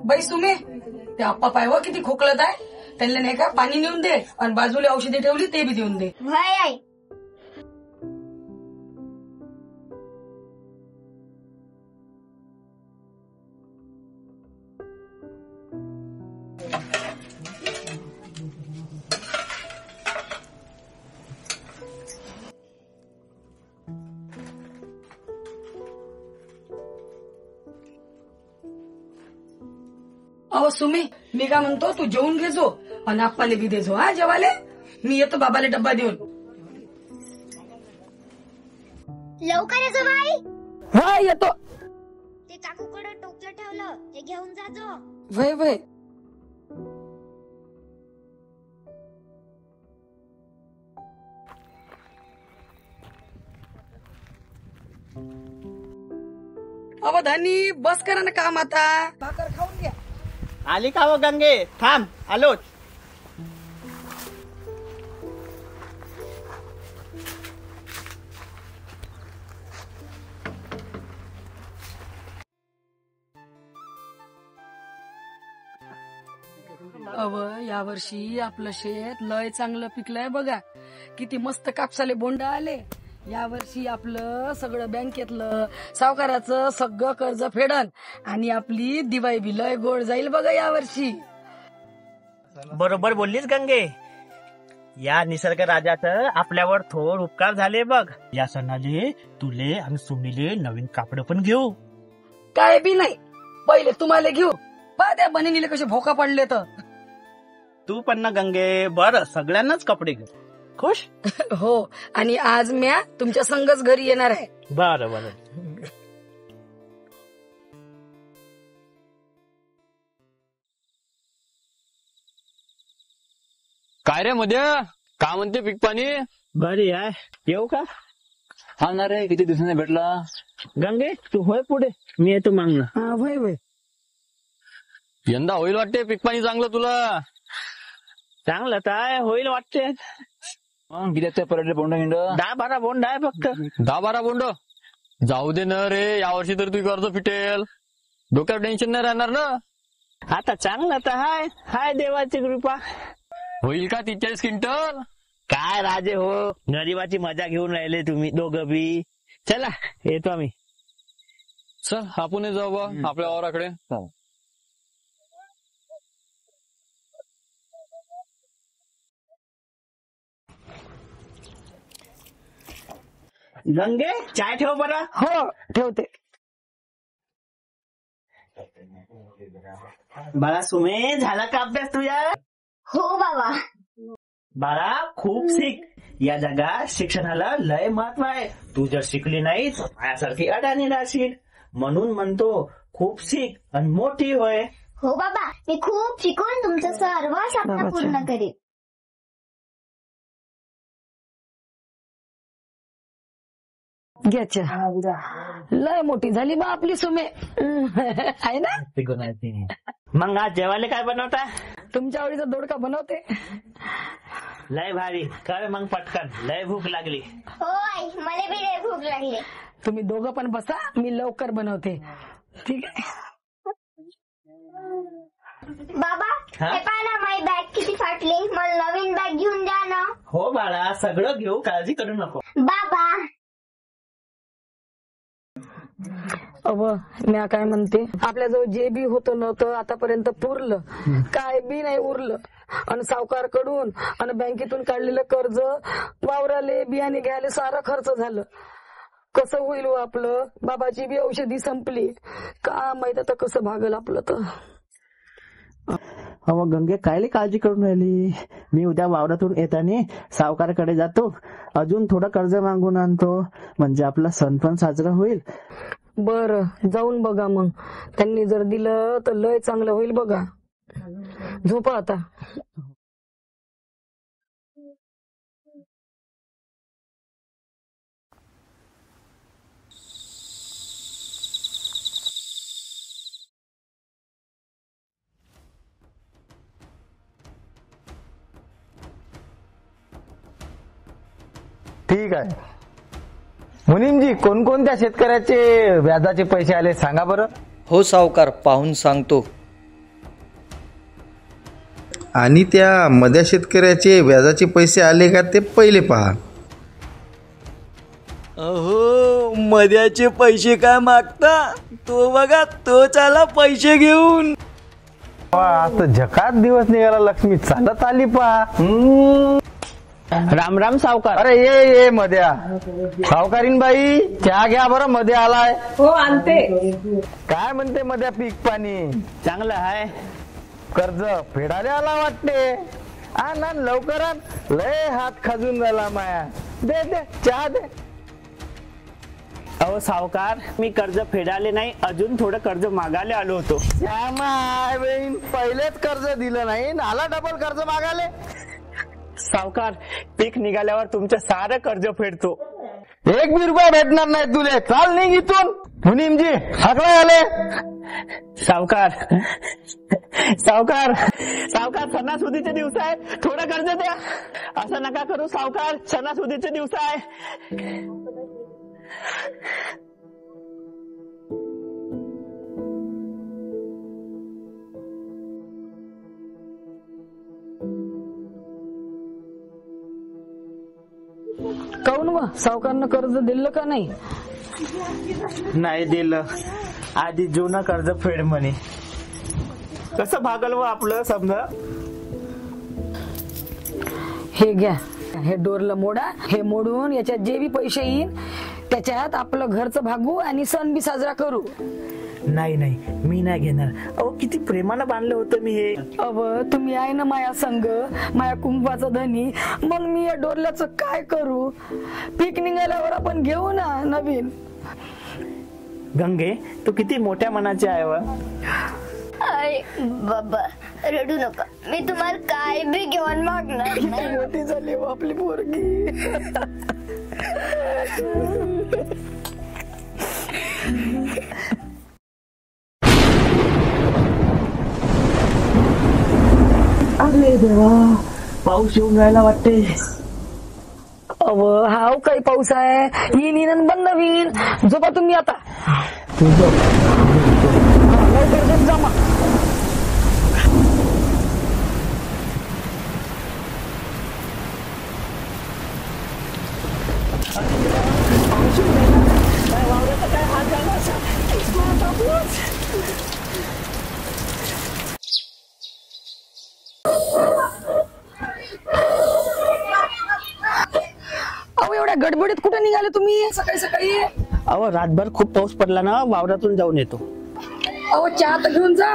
बाई सुमे, ते आप्पा पायवा किती खोकलत आहे. त्यांना नाही का पाणी नेऊन दे आणि बाजूला औषधी ठेवली ते बी देऊन दे. अहो सुमी, मी काय म्हणतो, तू जेवून घेजो आणि आप्पाले बी देजो. हा जेवाले मी येतो बाबाले डब्बा देऊन. लवकर येतो बाई. हा येतो. ते काकूकडे टोपलं ठेवलं, ते घेऊन जाजो. वय वय. अवधानी बस करा ना काम आता. भाकर खाऊन घ्या. आली का हो गंगे? थांब आलोच. यावर्षी आपलं शेत लय चांगलं पिकलंय बघा. किती मस्त कापसाले बोंड आले. यावर्षी आपलं सगळं बँकेतलं सावकाराचं सगळं कर्ज फेडन आणि आपली दिवाळी बी लय गोड जाईल बघा यावर्षी. बरोबर बोललीस गंगे. या निसर्ग राजाचं आपल्यावर थोड उपकार झाले बघ. या सणाले तुले आणि सुमीले नवीन कापड पण घेऊ. काय बी नाही, पहिले तुम्हाला घेऊ. पहा त्या बहिणीले कसे भोका पडले तर. तू पण ना गंगे. बर सगळ्यांनाच कपडे घेऊ. खुश? हो, आणि आज म्या तुमच्या संगच घरी येणार आहे. बर बर. काय रे मध्ये का म्हणते पीक पाणी? बरी आहे. येऊ का? हा ना रे, किती दिवसांनी भेटला. गंगे तू होय पुढे, मी येतो मागणं. हा वय वय. यंदा होईल वाटते पीक पाणी चांगलं तुला. चांगलं काय होईल वाटते. किती पराठे बोंड हिंड? 10-12 बोंड आहे फक्त. 10-12 बोंड? जाऊ दे ना रे, यावर्षी तर तू कर्ज फिटेल. डोक्यावर टेन्शन नाही राहणार ना. आता चांगलं तर हाय. हाय देवाची कृपा. होईल का 43 क्विंटल? काय राजे हो, गरीबाची मजा घेऊन राहिले तुम्ही दोघं बी. चला येतो आम्ही. चल आपण जाऊ बा आपल्या वावराकडे. गंगे चाय ठेव बरं. हो ठेवते. बाळा सुमे, झाला का अभ्यास तुझ्या? हो बाबा. बाळा खूप शिक. या जगात शिक्षणाला लय महत्व आहे. तू जर शिकली नाहीस माझ्यासारखी अडाणी राहशील. म्हणून म्हणतो खूप शिक आणि मोठी होय. हो बाबा, मी खूप शिकून तुमचं सर्व स्वप्न पूर्ण करेन. घ्याच्या. लय मोठी झाली बा आपली सुमे. आहे ना. मग आज जेवायला काय बनवता? तुमच्या आवडीचा दोडका बनवते. लय भारी. कर मग पटकन, लय भूक लागली. हो आई, मला बी लय भूक लागली. तुम्ही दोघं पण बसा, मी लवकर बनवते. ठीक आहे. बाबा हे पाहा ना, माझी बॅग किती फाटली. मला नवीन बॅग घेऊन द्या ना. हो बाळा, सगळं घेऊ, काळजी करू नको. बाबा अव म्या काय म्हणते, आपल्याजवळ जे बी होतं नव्हतं आतापर्यंत पुरलं, काय बी नाही उरलं. आणि सावकारकडून आणि बँकेतून काढलेलं कर्ज, वावराले बियाणे घ्यायला सारा खर्च झालं. कसं होईल हो आपलं? बाबाची बी औषधी संपली. का माहित आता कसं भागल आपलं तर. हो गंगे, कायले काळजी करून राहिली. मी उद्या वावरातून येताना सावकाराकडे जातो, अजून थोडं कर्ज मागून आणतो, म्हणजे आपला सण पण साजरा होईल. बरं जाऊन बघा. मग त्यांनी जर दिलं तर लय चांगलं होईल बघा. झोपा आता. ठीक आहे. मुनीमजी, कोणकोणत्या शेतकऱ्याचे व्याजाचे पैसे आले सांगा बरं. हो सावकार, पाहून सांगतो. आणि त्या मध्या शेतकऱ्याचे व्याजाचे पैसे आले का ते पहिले पहा. अहो, मध्याचे पैसे काय मागता? तो बघा, तो चाला पैसे घेऊन. आज तर झकात दिवस निघाला, लक्ष्मी चालत आली पहा. राम राम सावकार. अरे ये मध्या. सावकारीन बाई, चहा घ्या बरं, मध्ये आलाय. हो आणते. काय म्हणते मध्या, पीक पाणी चांगलं आहे. कर्ज फेडायला आला वाटते. ना लवकरात लय हात खाजून झाला माया. दे दे चहा दे. अहो सावकार, मी कर्ज फेडाले नाही, अजून थोडं कर्ज मागायला आलो होतो. माय बहीण, पहिलेच कर्ज दिलं नाही, आला डबल कर्ज मागाले. सावकार, पीक निघाल्यावर तुमचं सारं कर्ज फेडतो. एक बी रुपया भेटणार नाही तुले. चाल नाही इथून. मुनीमजी हाकला आले. सावकार सावकार सावकार, सणासुदीचे दिवस आहे, थोडं कर्ज द्या. असं नका करू सावकार, सणासुदीचे दिवस आहे. काऊन व सावकारनं कर्ज दिलं का नाही? नाही दिलं. आधी जुनं कर्ज फेड म्हणे. कसं भागल व आपलं समजा. हे घ्या, हे डोरलं मोडा. हे मोडून याच्यात जे बी पैसे येईल त्याच्यात आपलं घरचं भागू आणि सण बी साजरा करू. नाही नाही, मी नाही घेणार. अहो, किती प्रेमानं बांधलं होतं मी हे. अव तुम्ही आहे ना माया संग, माया कुंकवाचा धनी. मग मी या डोरल्याचं काय करू? पीक निघाल्यावर आपण घेऊ ना नवीन. गंगे, तू किती मोठ्या मनाची आहे व. अरे बाबा, रडू नका. मी तुम्हाला काय बी घेऊन मागणार नाही. मोठी झाली हो आपली पोरगी. अरे देवा, पाऊस येऊन राहिला वाटते. अव हाव काही पाऊस आहे. येईन बंद होईल. झोपा तुम्ही आता. लवकर झोप जा मग. अहो, एवढ्या गडबडीत कुठे निघाले तुम्ही सकाळी सकाळी? अहो, रातभर खूप पाऊस पडला ना, वावरातून जाऊन येतो. अहो, चहा तर घेऊन जा.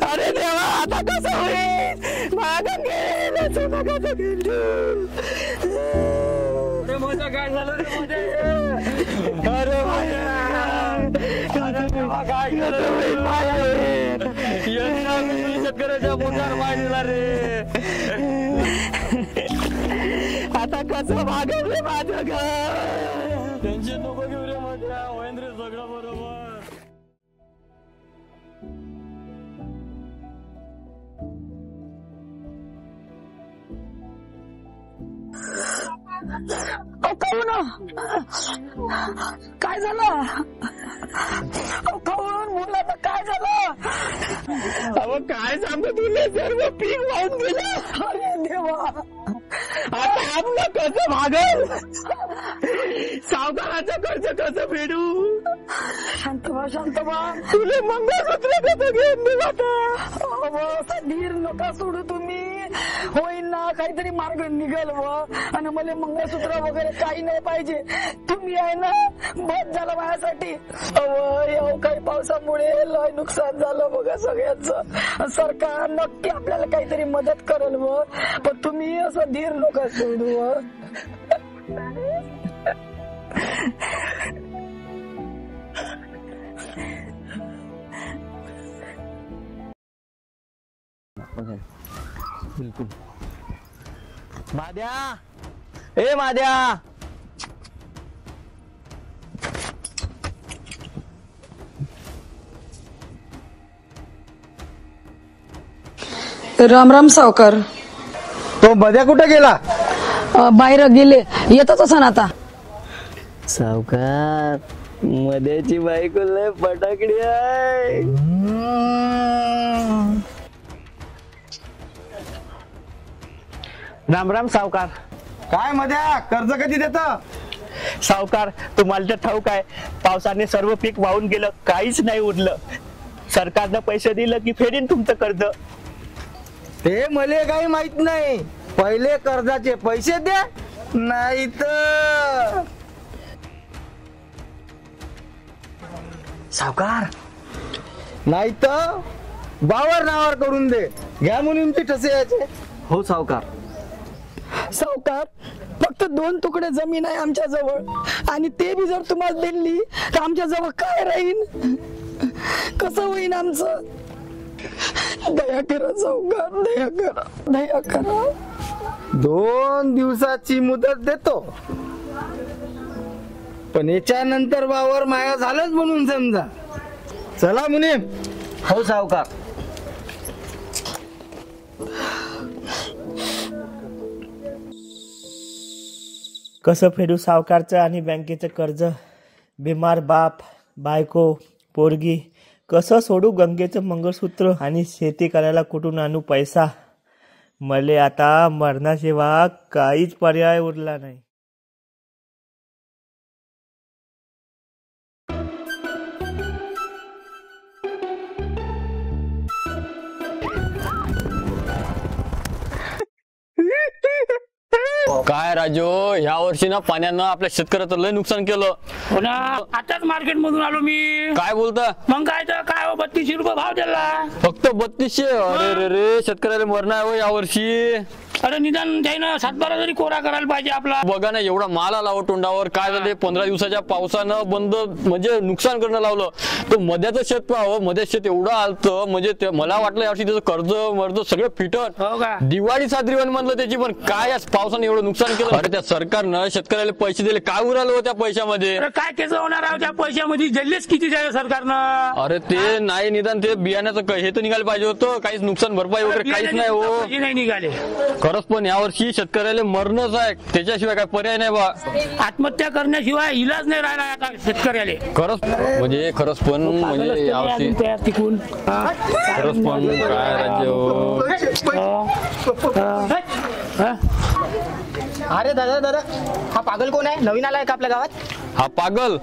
अरे देवा, आता कसं होईल? माझं गेलं, नका गेलं. माझं काय झालं रे मध्ये? अरे भाया, काय शेतकऱ्याच्या मुखार मांडला रे. आता कसं भागेल रे माझं घर? टेन्शन नको घेऊ रे माझ्या, होईन रे सगळं बरोबर. काय झालं? कळून बोला तर काय झालं? अहो, काय सांगतो तुला, सर्व पीक वाहून गेलं. अरे देवा, आता आपलं कसं भागल? सावकाराचं कर्ज कसं फेडू? शांत व्हा. तुला मंगळसूत्र कसं घेऊन दिलं आता? असा धीर नका सोडू तुम्ही. होईन ना, काहीतरी मार्ग निघेल व. आणि मला मंगळसूत्र वगैरे काही नाही पाहिजे. तुम्ही आहे ना, बस झालं माझ्यासाठी. काही पावसामुळे लय नुकसान झालं बघा सगळ्यांचं. सरकार नक्की आपल्याला काहीतरी मदत करेल व. पण तुम्ही असं धीर नका सोडू व. बिलकुल. माद्या, ए माद्या, राम राम सावकार. तो मध्या कुठे गेला? बाहेर गेले, येतच असं आता. सावकार मध्याची बायको लय फटाकडी आहे. राम राम सावकार. काय मध्या, कर्ज कधी देतं? सावकार तुम्हाला तर ठाऊक आहे, पावसाने सर्व पीक वाहून गेलं, काहीच नाही उरलं. सरकारनं पैसे दिलं की फेडीन तुमचं कर्ज. ते मले काही माहित नाही. पहिले कर्जाचे पैसे द्या, नाही तर सावकार नाही तर बावर नावावर करून दे. घ्या मुलींची ठसे याचे. हो सावकार. सावकार फक्त 2 तुकडे जमीन आहे आमच्या जवळ, आणि ते बी जर तुम्हाला दिली तर आमच्या जवळ काय राहील? कसं होईन आमचं? दया करा सावकार, दया करा, दया करा. 2 दिवसाची मुदत देतो, पण याच्यानंतर वावर माया झालंच म्हणून समजा. चला मुने. हो सावकार. कसं फेडू सावकारचं आणि बँकेचं कर्ज? बिमार बाप, बायको, पोरगी, कसं सोडू गंगेचं मंगळसूत्र, आणि शेती करायला कुठून आणू पैसा? मले आता मरणाशिवाय काहीच पर्याय उरला नाही. काय राजो, ह्या वर्षी ना पाण्यानं आपल्या शेतकऱ्याचं लय नुकसान केलं. हो ना, आताच मार्केट मधून आलो मी. काय बोलता? मग काय तर काय 3200 रुपये भाव दिला. फक्त 3200? अरे रे रे, शेतकऱ्याला मरण आहे हो या वर्षी. अरे निदान त्यानं 7-12 जरी कोरा करायला पाहिजे आपला. बघा ना, एवढा माल आला हो तोंडावर. काय झाले, 15 दिवसाच्या पावसानं बंद म्हणजे नुकसान करणं लावलं. तो मध्याचं शेत पाहावं, मध्या शेत एवढं आलतं म्हणजे मला वाटलं यावर्षी त्याचं कर्ज मर्ज सगळं फिटत. हो का? दिवाळी साजरी म्हणलं त्याची, पण काय पावसाने एवढं नुकसान केलं. अरे त्या सरकारनं शेतकऱ्याला पैसे दिले, काय उरालं हो त्या पैशामध्ये? अरे काय केस होणार आहे त्या पैशामध्ये? जल्लेच किती जाईल सरकारनं? अरे ते नाही, निदान ते बियाण्याचं हे तर निघायला पाहिजे होतं. काहीच नुकसान भरपाई वगैरे काहीच नाही हो. पैसे नाही निघाले. खरंच पण यावर्षी शेतकऱ्याला मरणच आहे, त्याच्याशिवाय काय पर्याय नाही बा. आत्महत्या करण्याशिवाय इलाज नाही राहिला आता शेतकऱ्याला. खरंच म्हणजे खरंच पण म्हणजे यावर्षी तिकून खरंच पण काय राज्य. अरे दादा, हा पागल कोण आहे? नवीन आलाय का आपल्या गावात? हा पागल?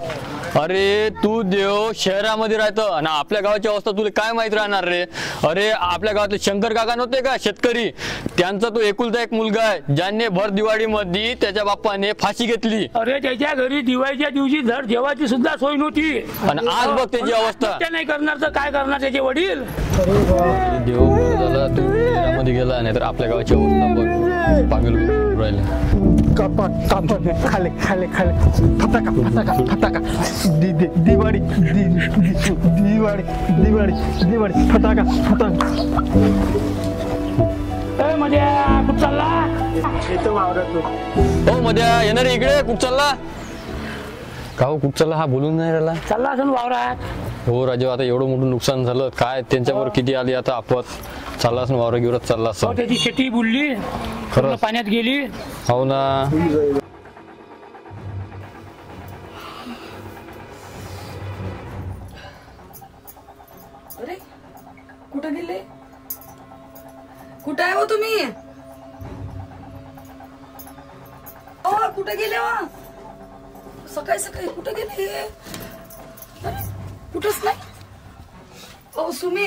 अरे तू देव शहरामध्ये राहतं आणि आपल्या गावाची अवस्था तुला काय माहित राहणार रे? अरे आपल्या गावातले शंकर काका नव्हते का शेतकरी, त्यांचा तो एकुलता एक मुलगा आहे ज्याने भर दिवाळी मध्ये त्याच्या बाप्पाने फाशी घेतली. अरे त्याच्या घरी दिवाळीच्या दिवशी धड जेवायची सुद्धा सोय नव्हती, आणि आज बघ त्याची अवस्था. नाही करणार तर काय करणार त्याचे वडील? देव झाला तू शहरामध्ये गेला, नाही तर आपल्या गावाची अवस्था बघ. पागल राहिले. खाले खाले खाले फटाका फटाका फटाका दिवाळी दिवाळी दिवाळी दिवाळी फटाका फटाका. मध्ये कुठं चालला? हो मध्ये येणार इकडे. कुठं चालला? का हो कुठं चालला? हा बोलून नाही राहिला. चालला असं वावरात. हो राजू, आता एवढं मोठं नुकसान झालं, काय त्यांच्यावर किती आली आता आपत. चालला असं वावरा गिवरात चालला असं. त्याची शेती बुडली, खरं पाण्यात गेली. हो ना. अरे कुठं गेले? कुठं आहे हो तुम्ही? कुठं गेले? सकाळी सकाळी कुठं गेले? कुठंच नाही. ओ सुमी,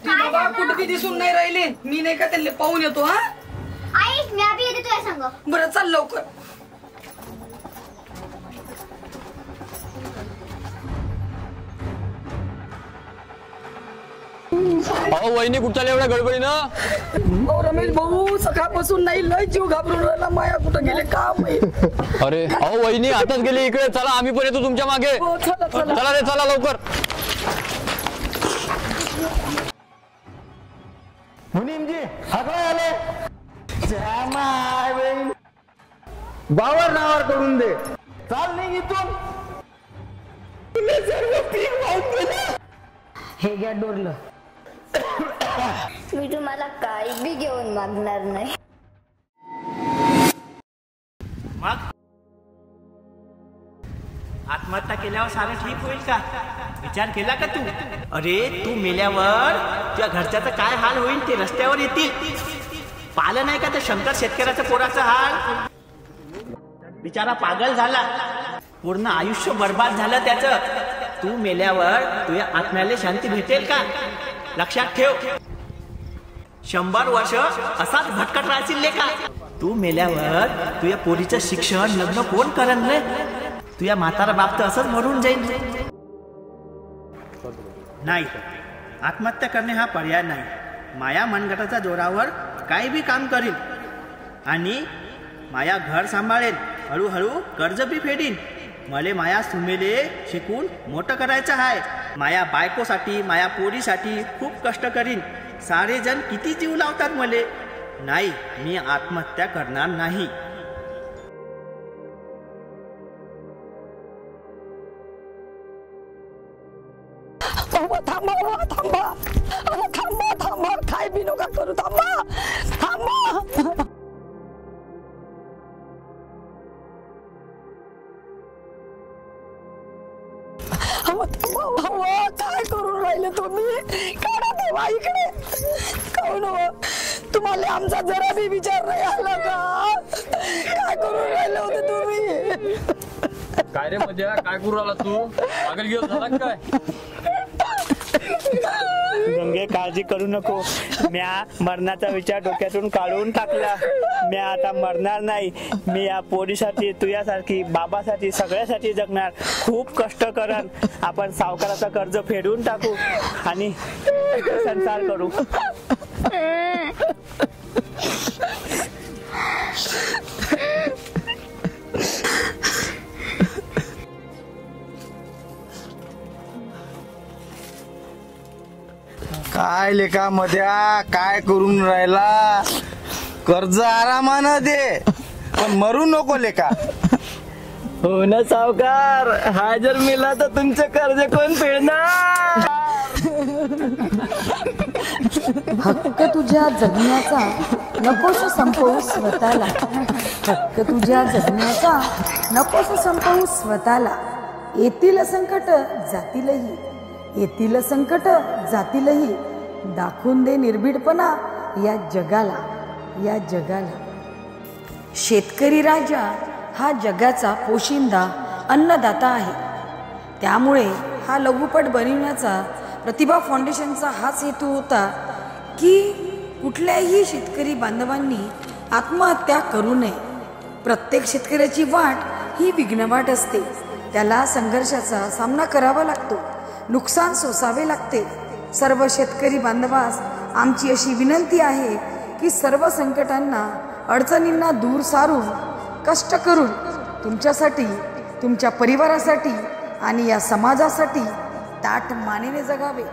कुठं बी दिसून नाही राहिले. मी नाही का त्यांना पाहून येतो. हा आई, मी आधी येते तुला सांग. बरं चाल लवकर. अहो वहिनी कुठं चालले एवढ्या गडबडीनं? रमेश भाऊ सकाळपासून नाही, लय जीव घाबरून राहिला. माया कुठं गेले का माहित. अरे अहो वहिनी आताच गेली इकडे. चला आम्ही पण येतो तुमच्या मागे. चला चला चला रे, चला लवकर. मुनीमजी सगळे आले. बावर नावावर करून दे. चाल नाही इथून. हे घ्या डोरलं. मी तुम्हाला काही बी घेऊन मागणार नाही. मग आत्महत्या केल्यावर सारं ठीक होईल का? विचार केला का तू? अरे तू मेल्यावर तुझ्या घरच्याचं काय हाल होईल ते रस्त्यावर येतील. पाहिलं नाही का ते शंकर शेतकऱ्याच्या पोराचा हाल? बिचारा पागल झाला, पूर्ण आयुष्य बर्बाद झालं त्याचं. तू मेल्यावर तुझ्या आत्म्याला शांती भेटेल का? लक्षात ठेव, 100 वर्ष असाच भटकत राहशील लेका. तू मेल्यावर तुझ्या पोरीचं शिक्षण लग्न कोण करण रे? तुझ्या म्हातारा बाप तर असंच मरून जाईल. नाही, आत्महत्या करणे हा पर्याय नाही. माया मनगटाच्या जोरावर काही बी काम करील आणि माया घर सांभाळेल, हळूहळू कर्ज बी फेडीन. मले माया सुमेले शिकून मोठं करायचं आहे. माया बायकोसाठी, माया पोरीसाठी खूप कष्ट करीन. सारे जण किती जीव लावतात मले. नाही, मी आत्महत्या करणार नाही. थांबा थांबा थांबा थांबा, काय बी नका करू. थांबा थांबा. काय करून राहिले तुम्ही? काढा देवा इकडे. काऊन हो, तुम्हाला आमचा जरा बी विचार नाही आला का? काय करून राहिले होते तुम्ही? काय रे मध्या, काय करू राहिला तू? पागल गेलो झाला काय? गंगे काळजी करू नको. म्या मरणाचा विचार डोक्यातून काढून टाकला. म्या आता मरणार नाही. मी या पोरीसाठी, तुझ्यासारखी, बाबासाठी, सगळ्यासाठी जगणार. खूप कष्ट करन. आपण सावकाराचं कर्ज फेडून टाकू आणि संसार करू. काय लेका मध्या, काय करून राहिला? कर्ज आरामानं दे, पण मरू नको लेका. हो ना सावकार, हा जर मेला तर तुमचं कर्ज कोण फेडणार? हक्क तुझ्या जगण्याचा नकोस संपवू स्वतःला. हक्क तुझ्या जगण्याचा नकोस संपवू स्वतःला. येतील संकट जातीलही, येतील संकट जातीलही. दाखवून दे निर्भीडपणा या जगाला, या जगाला. शेतकरी राजा हा जगाचा पोशिंदा अन्नदाता आहे. त्यामुळे हा लघुपट बनविण्याचा प्रतिभा फाउंडेशनचा हाच हेतू होता की कुठल्याही शेतकरी बांधवांनी आत्महत्या करू नये. प्रत्येक शेतकऱ्याची वाट ही विघ्नवाट असते. त्याला संघर्षाचा सामना करावा लागतो, नुकसान सोसावे लागते. सर्व शेतकरी बांधवास आमची अशी विनंती आहे की सर्व संकटांना, अडचणींना दूर सारून कष्ट करून तुमच्यासाठी, तुमच्या परिवारासाठी आणि या समाजासाठी ताठ मानेने जगावे.